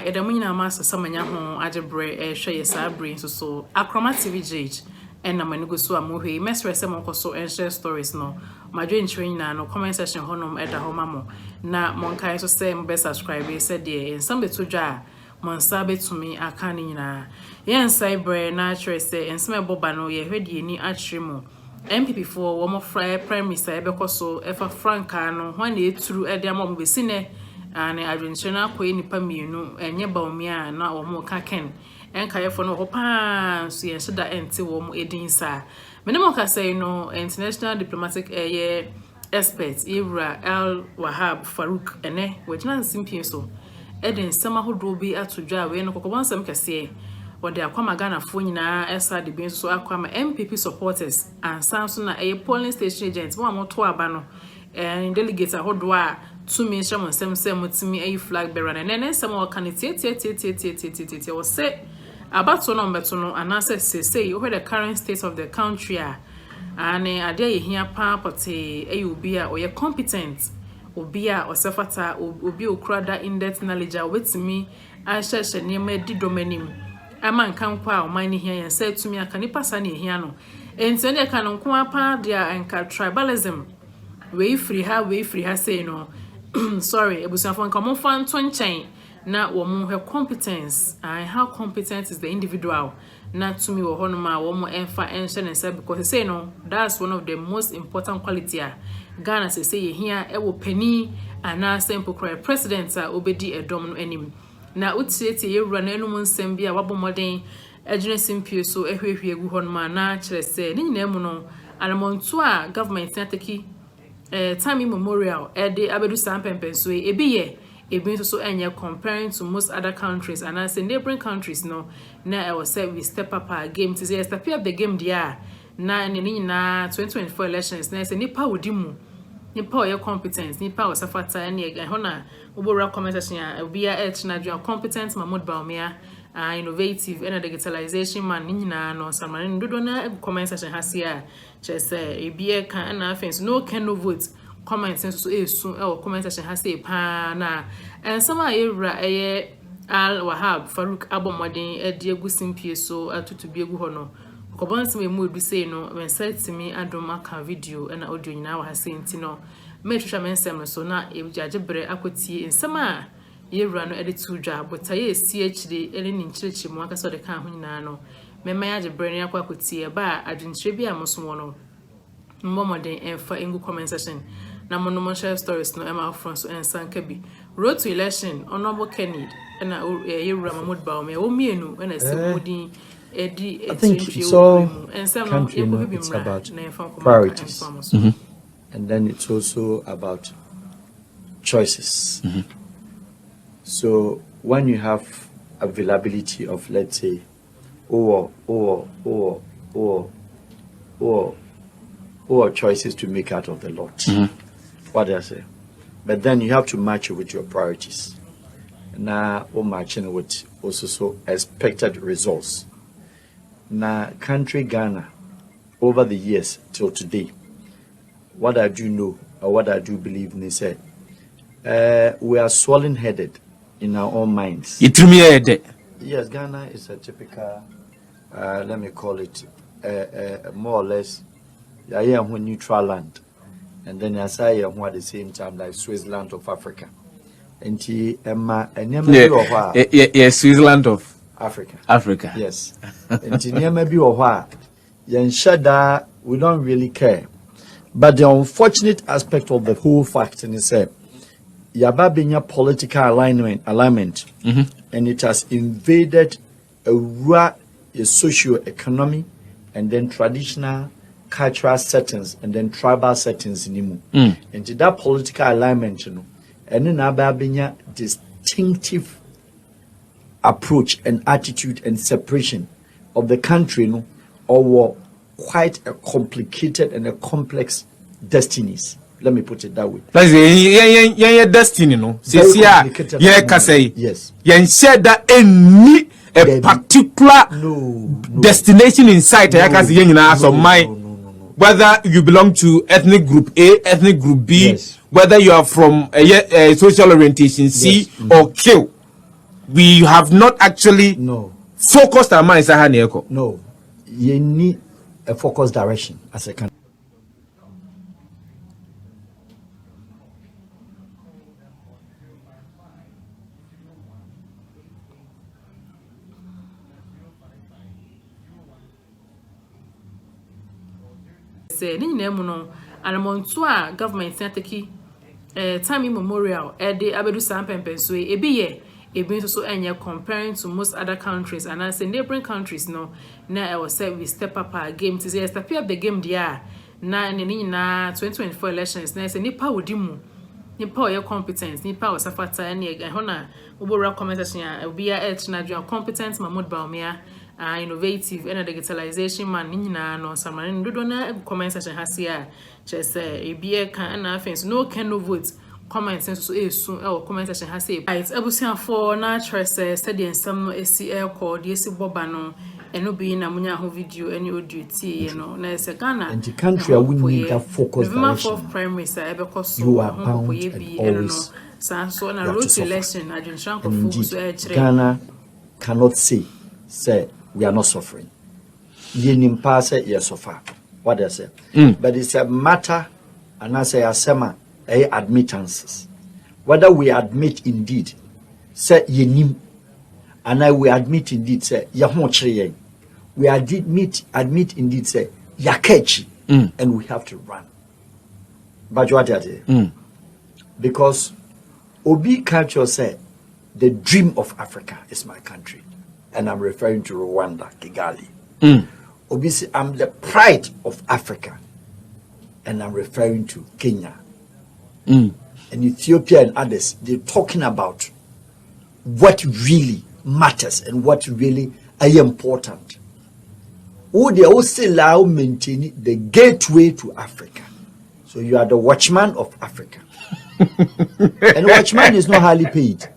edamina master samanya ho ajebre hwe yesa brain so akroma tv jage and amanugo so amohwe mesre se monkoso share stories no madwe nchwe nyina no comment section honom eda ho mamo na monkai so say mbe subscribe say de ensam betodwa monsa betumi aka ni nyina yen cyber na chere say ensam eboba no ye hwede ni atremu MPP4 wo mo prime minister ebekoso efa franka no hwan eturu ede amom besine and adwenchena koyi nipa mienu enye Bawumia na wo mo ka Ken enkayefo no ho pa so ye sheda enti wo mo edin sa menemo ka say no international diplomatic expert Ibra Al Wahab Farouk ene wejina nsimpie so edin sama hodo bi atodwa we no kokobonsam kase wode akwama Ghana fo nyina esa de bi so akwama MPP supporters and sanso na polling station agents mo amoto aba no delegates ahodo a to me shamo sem mutimi ayi flag bearer na nene sem o kan tie o say about no mbeto no anase say over the current state of the country and ade ye hia pa pote ayi obi a oye competent obi a osefata obi okrada in-depth knowledge wetimi a sheshe niam di domanim ama nkan kwa o man hia yen say tumi aka nipa sa na hia no enti ne ka no nko apa dia enka tribalism we free ha say no sorry ebusuafo nka mo fa nto nchen na wo mo he competence and how competent is the individual na tumi wo hono ma wo mo enfa enhye ne say because say no that's one of the most important quality Ghana say ye hia e wo pani ana simple president obedi edom no anim na utieti yewura na enum nsem bia wabomoden ejene simpie so ehwehwe egu hono ma na kire say ni nyina mu no anamonto a government na take time memorial de abedu sampempen so ebi so enye comparing to most other countries and as neighboring countries no na I was say we step up our game to say step up the game dia na ni na 2024 elections na say nipa wodimu nipa your competence nipa wasafata na e hona obora commentation ya obi a na dua competent Bawumia innovative and digitalization man nyina no samane ndodo na comment section hasia che say ebi kan na offense no can no vote comment sense so esu comment section hasia pa na sama Ibra Al Wahab Farouk abomodin edi egu simpie so atutu bi egu hono kobonse me mu edu say no when set me adom aka video na audio nyina wa hasia ntino me twetwa mensem so na ejajebre akotie ensama Ibra no editu dwa but aye CHD ene ni nchirichi mu aka so de kan ho nyina no mema ya jebre ne akwa kotie ba adwinchire bi amoso no mmomodin enfa engu comment section na mono share stories no ema front so ensanka bi road to election honorable Kennedy na Ibra Bawumia o mienu na semodin edi etrinchi so it's about priorities. And then it's also about choices. So when you have availability of, let's say, or choices to make out of the lot, what do I say? But then you have to match it with your priorities. Now, or matching with also so expected results. Now, country Ghana, over the years till today, what I do know or what I do believe in is we are swollen-headed in our own minds. Yes, Ghana is a typical, let me call it, more or less, a neutral land. And then I say at the same time like Switzerland of Africa. And Switzerland of Africa. Yes. And we don't really care. But the unfortunate aspect of the whole fact is that Yaba being a political alignment, and it has invaded a socio-economic and then traditional cultural settings and then tribal settings in Imu. And to that political alignment, you know, and then Yaba being a distinctive approach and attitude and separation of the country, you know, or quite a complicated and a complex destinies. Let me put it that way. That's destiny, no. Yes. You said that any a particular destination in sight. Whether you belong to ethnic group A, ethnic group B, whether you are from a social orientation C or Q. we have not actually focused our minds on Hanieko. No, you need a focused direction as a country. Say, no, and I'm on tour government take time immemorial the abedu sampempen so e be ye e be so enye comparing to most other countries and as neighboring countries no na I was say we step up our game to say step up the game there na na 2024 elections na say nipa wodimu nipa your competence nipa was afata na e ho na obora comment section obi a na dua competence Mahmoud Bawumia innovative and digitalization man nyina no samani dodo na comment section hasia che say ebie kan na offense no can no vote comment so esu e comment section hasia right abusia for na trust study ensam no esi call the esi boba no eno bi na munya ho video any audio tie no na ese Ghana and the country we need that focus direction of primary say ebe koso you are bound and always so na road to election adjunction for focus Ghana cannot say we are not suffering. Yenim pass yes suffer. What they say. But it's a matter, and I say asema admittances. Whether we admit indeed, say yenim, and I we admit indeed say yahon we admit indeed say yakechi, and we have to run. But what they say? Because Obi culture say the dream of Africa is my country. And I'm referring to Rwanda, Kigali. Obviously, I'm the pride of Africa. And I'm referring to Kenya. And Ethiopia and others, they're talking about what really matters and what really is important. Oh, they also allow maintaining the gateway to Africa. So you are the watchman of Africa. And watchman is not highly paid.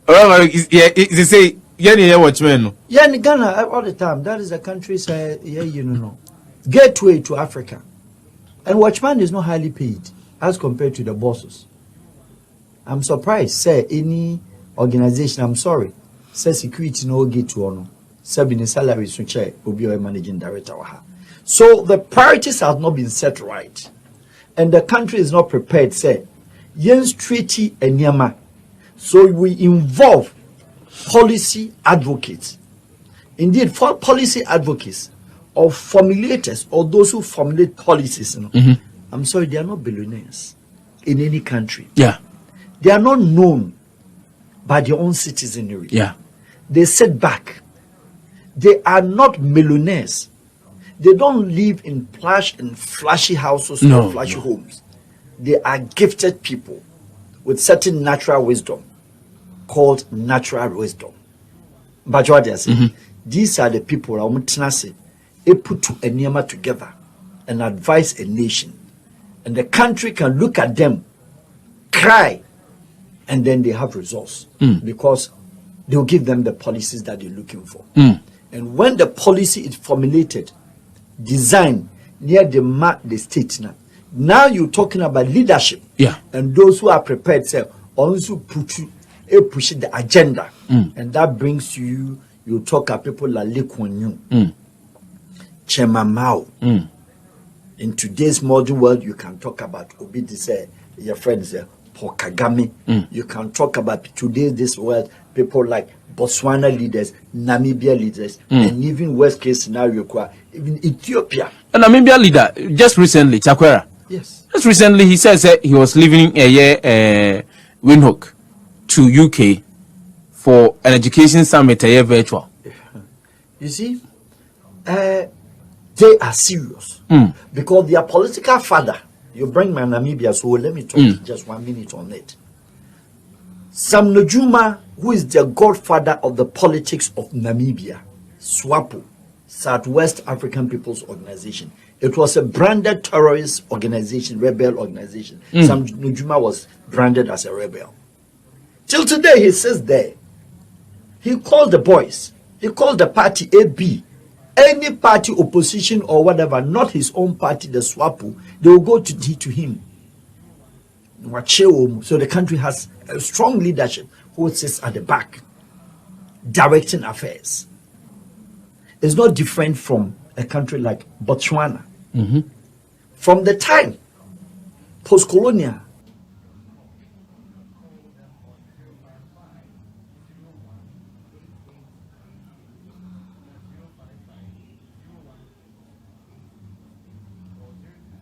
They say, yeah, watchmen. Yeah, in Ghana all the time. That is the country's, gateway to Africa. And watchman is not highly paid as compared to the bosses. I'm surprised. Say any organization, I'm sorry. Say security no get to honor. Say the salary so chair will be a managing director. So the priorities have not been set right, and the country is not prepared. Say, Yens Treaty and Yama. So we involve policy advocates. Indeed, for policy advocates or formulators or those who formulate policies, I'm sorry, they are not billionaires in any country. Yeah. They are not known by their own citizenry. Yeah. They sit back. They are not millionaires. They don't live in plush and flashy houses or flashy homes. They are gifted people with certain natural wisdom called natural wisdom. But what they say, these are the people who put a niyama together and advise a nation. And the country can look at them, cry, and then they have results because they'll give them the policies that they're looking for. And when the policy is formulated, designed near the state now you're talking about leadership. Yeah. And those who are prepared say also push the agenda. And that brings you talk about people like Lee Kuan Yew, Chema Mao. In today's modern world, you can talk about Obi say your friends Paul Kagame. You can talk about this world people like Botswana leaders, Namibia leaders, and even worst case scenario, even Ethiopia. A Namibia leader just recently, Chakwera. Yes. Just recently, he says that he was leaving a year Windhoek to UK for an education summit a year virtual. You see, they are serious because their political father. You bring my Namibia, so let me talk just 1 minute on it. Sam Nujuma, who is the godfather of the politics of Namibia, SWAPO, Southwest African People's Organization. It was a branded terrorist organization, rebel organization. Sam Nujuma was branded as a rebel. Till today, he says there. He called the boys. He called the party AB. Any party opposition or whatever, not his own party, the SWAPO, they will go to him. So the country has a strong leadership who sits at the back, directing affairs. It's not different from a country like Botswana. From the time post-colonial,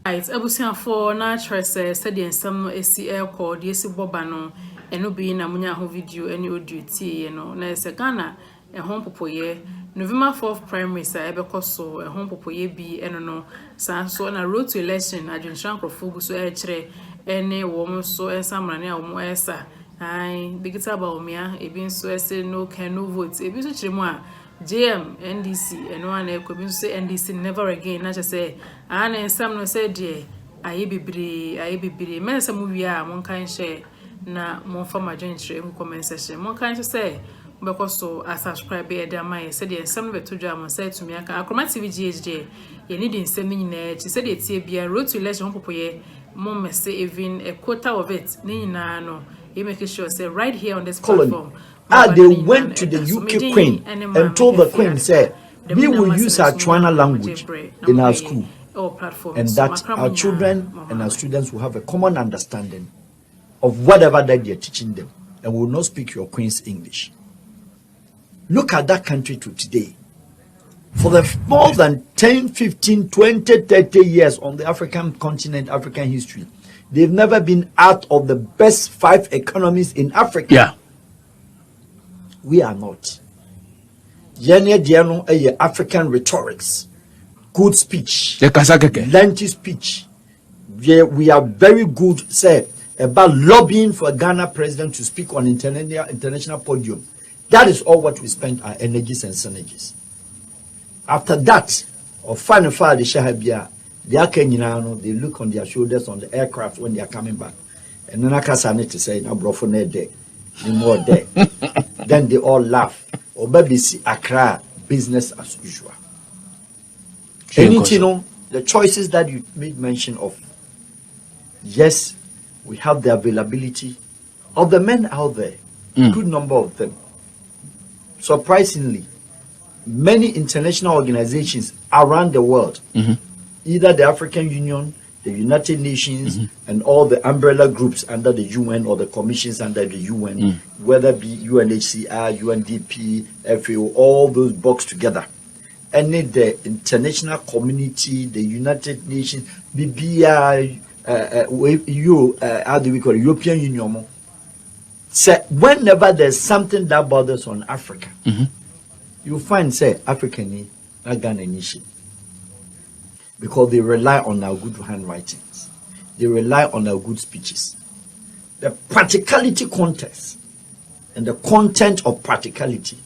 right, abusuafo na atwerese study ensam no esi aircall de esi boba no eno bi na munya ho video ene audio tie no na ese Ghana ehon popoye November 4th primary sa ebekoso ehon popoye bi eno no san so na road to election adwenhran krofogu so e kire ene wo so ensamrane a wo esa ai bigita Bawumia ebi nso ese no can no vote ebi so kire mu a JM NDC eno ana ekobi nso say NDC never again na say ana ensam no say de aye bibire men say mu wi a mon kan share na mon fama adwenhre mu comment section mon kan say because so a subscribe e dey my say de ensam no beto dwa mon say to me aka Akroma TV GHD ye need ensam ni na chi say de tie bia road to election popoye mon mess even a quarter of it ni na no you make sure say right here on this platform. They went to the UK Queen and told the Queen, say, we will use our Chwana language in our school, and that our children and our students will have a common understanding of whatever that you're teaching them, and will not speak your Queen's English. Look at that country to today. For the more than 10, 15, 20, 30 years on the African continent, African history, they've never been out of the best 5 economies in Africa. Yeah. We are not. African rhetorics, good speech, lengthy speech. We are very good, say, about lobbying for a Ghana president to speak on international podium. That is all what we spend our energies and synergies. After that, or final the Shahabia, they look on their shoulders on the aircraft when they are coming back. And then I need to say, no, bro, for there. More there. Then they all laugh. Or maybe see Accra business as usual. Anything, the choices that you made mention of, yes, we have the availability of the men out there, good number of them. Surprisingly, many international organizations around the world, either the African Union, the United Nations, and all the umbrella groups under the UN or the commissions under the UN, whether it be UNHCR, UNDP, FAO, all those boxed together. And the international community, the United Nations, BBI, how do we call it, European Union. So whenever there's something that bothers on Africa, you find, say, African, not Ghana initiative. Because they rely on our good handwritings. They rely on our good speeches. The practicality contest and the content of practicality.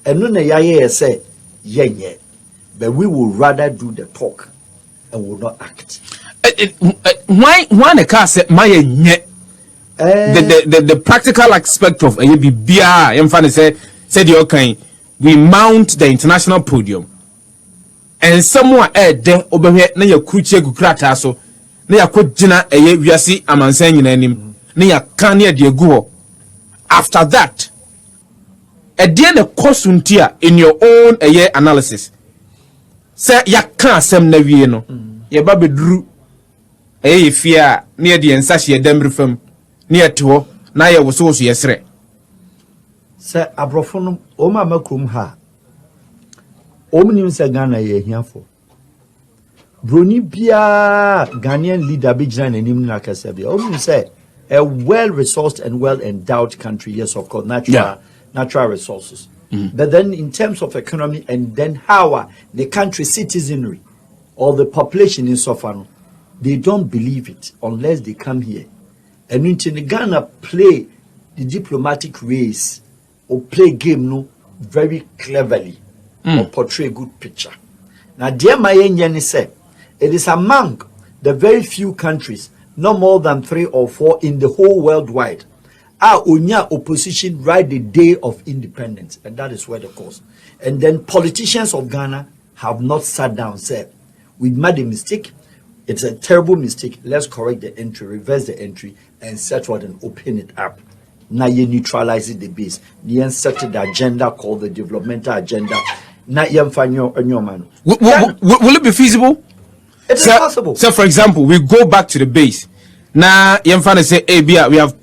And no na say, yeah, but we will rather do the talk and will not act. Why the car said my the practical aspect of a BBR, I'm funny said okay, we mount the international podium. And someone there over here na ya kruche gukrata so na ya kogina wiase amansan nyina nim na ya kan na de gu. After that de na kosuntia in your own analysis say ya kan asem na wie no ye ba beduru fia na de ensa hye demre fam na ya to na ya woso so yesre say abrofo o ma makrum ha Omnim se Ghana ye hiafo. Broni bia Ghanaian leader be jina nanim na kase bia. Omnim say a well-resourced and well-endowed country, yes, of course, natural resources. But then in terms of economy and then how the country citizenry or the population in Sofano, they don't believe it unless they come here. And in Ghana play the diplomatic race or play game no very cleverly. Or portray a good picture. Now, dear Mayen said, it is among the very few countries, no more than 3 or 4 in the whole world wide, are unya opposition right the day of independence, and that is where the cause. And then politicians of Ghana have not sat down, said, we made a mistake, It's a terrible mistake. Let's correct the entry, reverse the entry, and set what and open it up. Now you neutralize the base. You set the agenda called the developmental agenda. Now you find your man. Will it be feasible? It is possible. So, for example, we go back to the base. Now you find say we have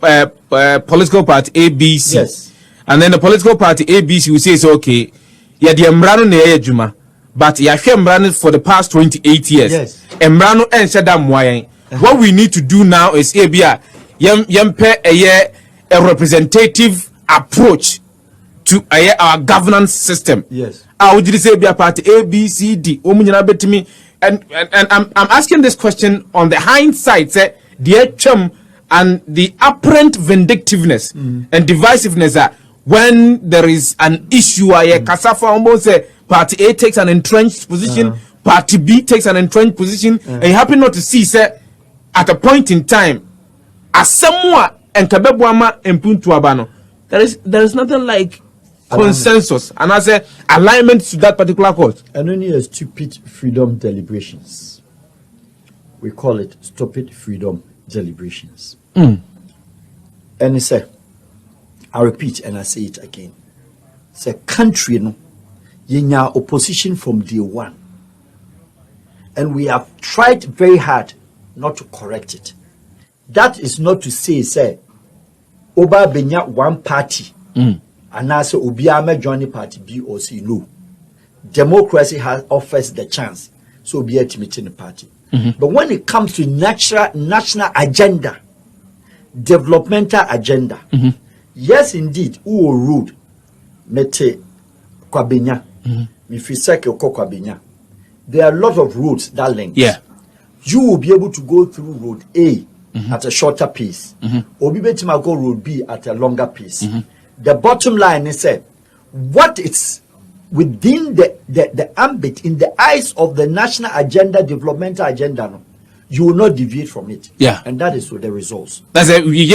political party ABC. Yes. And then the political party ABC will say, so, okay, yeah, the Embrano ne Juma, but yeah, Embrano for the past 28 years. Yes. Embrano and Shadam Wayan. What we need to do now is a representative approach to our governance system. Yes. I would say be a party A, B, C, D. And I'm asking this question on the hindsight, say, the chum and the apparent vindictiveness and divisiveness that when there is an issue, Kasafa almost say party A takes an entrenched position, party B takes an entrenched position, and you happen not to see, say, at a point in time, as someone and Kabebuama and Puntuabano, there is nothing like consensus and as a alignment to that particular cause. And only a stupid freedom deliberations. We call it stupid freedom deliberations. And it's I repeat and I say it again. It's a country, no, yenya opposition from day one. And we have tried very hard not to correct it. That is not to say, Oba benya one party, and I say Obiama join party B or C. No. Democracy offers the chance, so be a meeting the party. But when it comes to national agenda, developmental agenda, yes, indeed, who rude, mete kwabenya, mifiseke kwabenya. There are a lot of roads that link. Yeah. You will be able to go through road A at a shorter pace, or be able to go road B at a longer pace. The bottom line is what is within the ambit, in the eyes of the national agenda, developmental agenda, no, you will not deviate from it. Yeah. And that is the results. That's it. We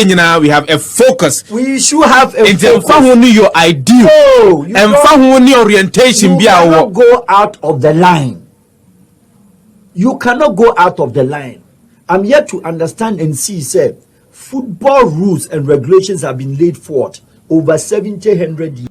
have a focus. We should have a focus. focus. Your ideal. No, and orientation. You cannot go out of the line. You cannot go out of the line. I'm yet to understand and see, football rules and regulations have been laid forth over 1,700 years.